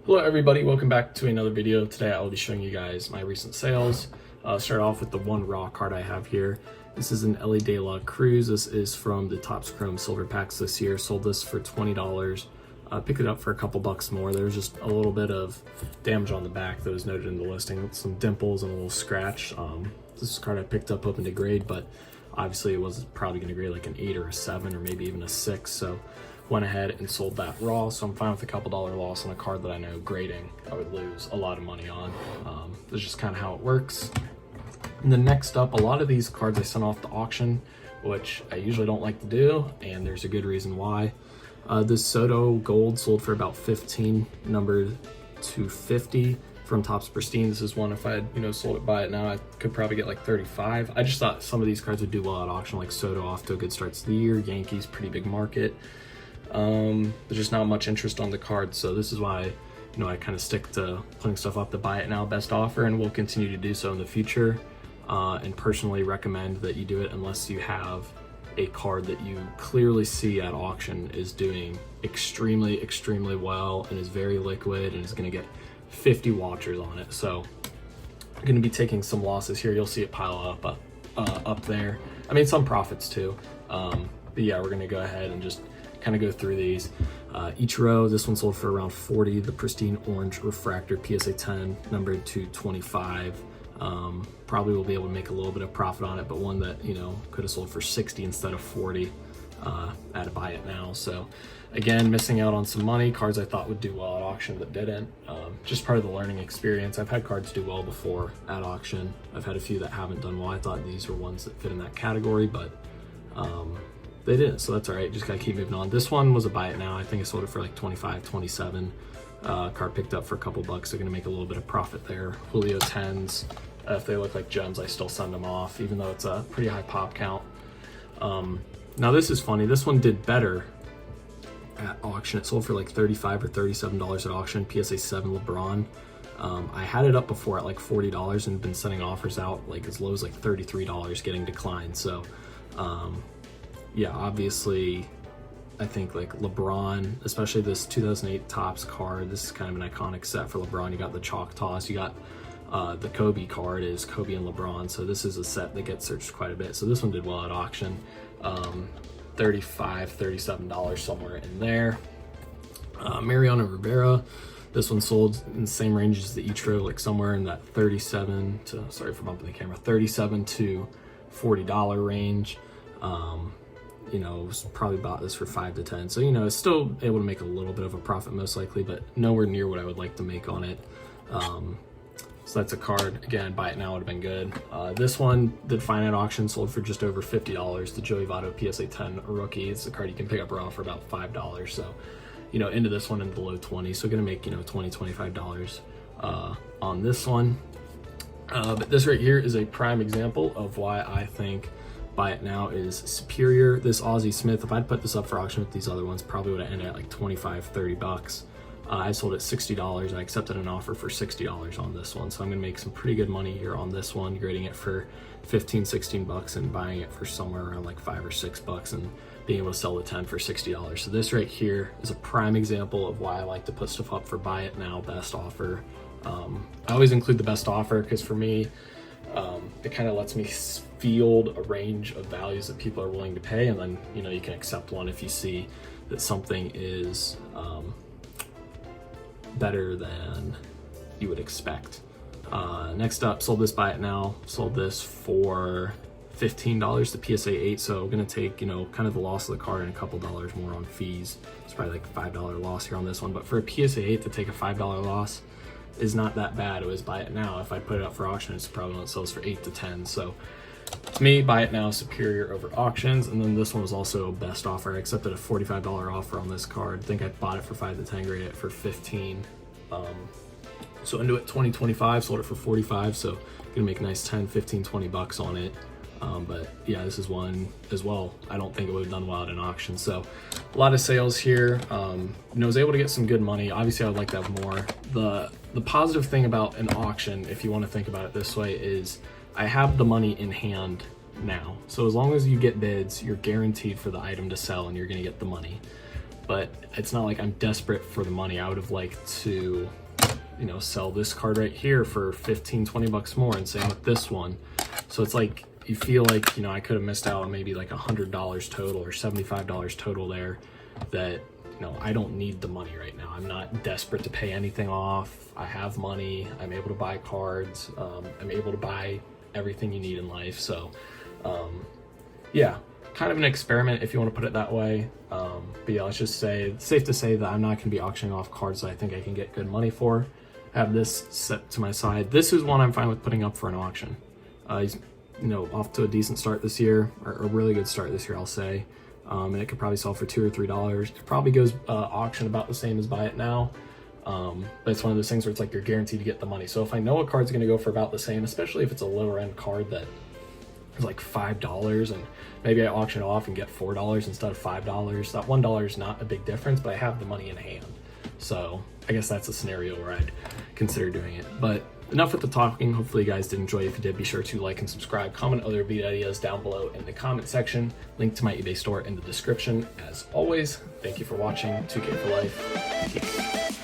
Hello everybody, welcome back to another video. Today I will be showing you guys my recent sales. Start off with the one raw card I have here. This is an Elly De La Cruz. This is from the Topps Chrome Silver Packs this year. Sold this for $20. Picked it up for a couple bucks more. There was just a little bit of damage on the back that was noted in the listing. Some dimples and a little scratch. This is a card I picked up hoping to grade, but obviously it was probably going to grade like an 8 or a 7 or maybe even a 6. So went ahead and sold that raw, so I'm fine with a couple dollar loss on a card that I know grading I would lose a lot of money on. That's just kind of how it works. And then next up, a lot of these cards I sent off to auction, which I usually don't like to do, and there's a good reason why. This Soto Gold sold for about 15, numbered to 50 from Topps Pristine. This is one, if I had sold it by it now, I could probably get like 35. I just thought some of these cards would do well at auction, like Soto off to a good start to the year, Yankees, pretty big market. There's just not much interest on the card, so this is why I kind of stick to putting stuff up to buy it now best offer, and will continue to do so in the future, and personally recommend that you do it unless you have a card that you clearly see at auction is doing extremely well and is very liquid and is going to get 50 watchers on it. So I'm going to be taking some losses here. You'll see it pile up there. I mean, some profits too, but yeah, we're going to go ahead and just kind of go through these. Ichiro, this one sold for around 40. The Pristine Orange Refractor PSA 10, numbered to 25. Probably will be able to make a little bit of profit on it, but one that could have sold for 60 instead of 40 at a buy it now. So again, missing out on some money. Cards I thought would do well at auction that didn't. Just part of the learning experience. I've had cards do well before at auction. I've had a few that haven't done well. I thought these were ones that fit in that category, but they didn't, so that's all right. Just gotta keep moving on. This one was a buy it now. I think I sold it for like 25, 27. Card picked up for a couple bucks. They're gonna make a little bit of profit there. Julio 10s, if they look like gems, I still send them off, even though it's a pretty high pop count. Now this is funny. This one did better at auction. It sold for like $35 or $37 at auction. PSA 7 LeBron. I had it up before at like $40 and been sending offers out like as low as like $33, getting declined. So yeah, obviously, I think like LeBron, especially this 2008 Topps card, this is kind of an iconic set for LeBron. You got the Choctaws, you got the Kobe card is Kobe and LeBron. So this is a set that gets searched quite a bit. So this one did well at auction, $35, $37 somewhere in there. Mariano Rivera, this one sold in the same range as the Ichiro, like somewhere in that $37 to, sorry for bumping the camera, $37 to $40 range. Probably bought this for 5 to 10. So, it's still able to make a little bit of a profit most likely, but nowhere near what I would like to make on it. So that's a card. Again, buy it now would have been good. This one did fine at auction, sold for just over $50. The Joey Votto PSA 10 rookie. It's a card you can pick up raw for about $5. So, into this one in the low 20s. So gonna make, $20, $25 on this one. But this right here is a prime example of why I think buy it now is superior. This Ozzie Smith, if I'd put this up for auction with these other ones, probably would have ended at like 25, 30 bucks. I sold it $60. I accepted an offer for $60 on this one. So I'm gonna make some pretty good money here on this one, grading it for 15, 16 bucks and buying it for somewhere around like 5 or 6 bucks and being able to sell the 10 for $60. So this right here is a prime example of why I like to put stuff up for buy it now, best offer. I always include the best offer because for me, it kind of lets me field a range of values that people are willing to pay, and then you can accept one if you see that something is better than you would expect. Next up, sold this buy it now. Sold this for $15, the PSA 8. So I'm gonna take kind of the loss of the card and a couple dollars more on fees. It's probably like a $5 loss here on this one, but for a PSA 8 to take a $5 loss is not that bad. It was buy it now. If I put it up for auction, it's probably when it sells for 8 to 10. So to me, buy it now superior over auctions. And then this one was also best offer. I accepted a $45 offer on this card. I think I bought it for 5 to 10, graded it for 15. So into it 20, 25, sold it for 45. So gonna make a nice 10, 15, 20 bucks on it. But yeah, this is one as well. I don't think it would have done well at an auction. So a lot of sales here. Was able to get some good money. Obviously, I would like to have more. The positive thing about an auction, if you want to think about it this way, is I have the money in hand now. So as long as you get bids, you're guaranteed for the item to sell and you're going to get the money. but it's not like I'm desperate for the money. I would have liked to, you know, sell this card right here for 15-20 bucks more, and same with this one. So it's like you feel like, you know, I could have missed out on maybe like $100 total or $75 total there, that, you know, I don't need the money right now. I'm not desperate to pay anything off. I have money. I'm able to buy cards. I'm able to buy everything you need in life. So yeah, kind of an experiment if you want to put it that way. But yeah, let's just say it's safe to say that I'm not going to be auctioning off cards that I think I can get good money for. I have this set to my side. This is one I'm fine with putting up for an auction. He's, you know, off to a decent start this year, or a really good start this year, I'll say. And it could probably sell for $2 or $3. It probably goes auction about the same as buy it now. But it's one of those things where it's like you're guaranteed to get the money. So if I know a card's going to go for about the same, especially if it's a lower end card that is like $5, and maybe I auction off and get $4 instead of $5, that $1 is not a big difference, but I have the money in hand. So I guess that's a scenario where I'd consider doing it. But enough with the talking. Hopefully you guys did enjoy. If you did, be sure to like and subscribe. Comment other video ideas down below in the comment section. Link to my eBay store in the description. As always, thank you for watching. 2K for life. Peace.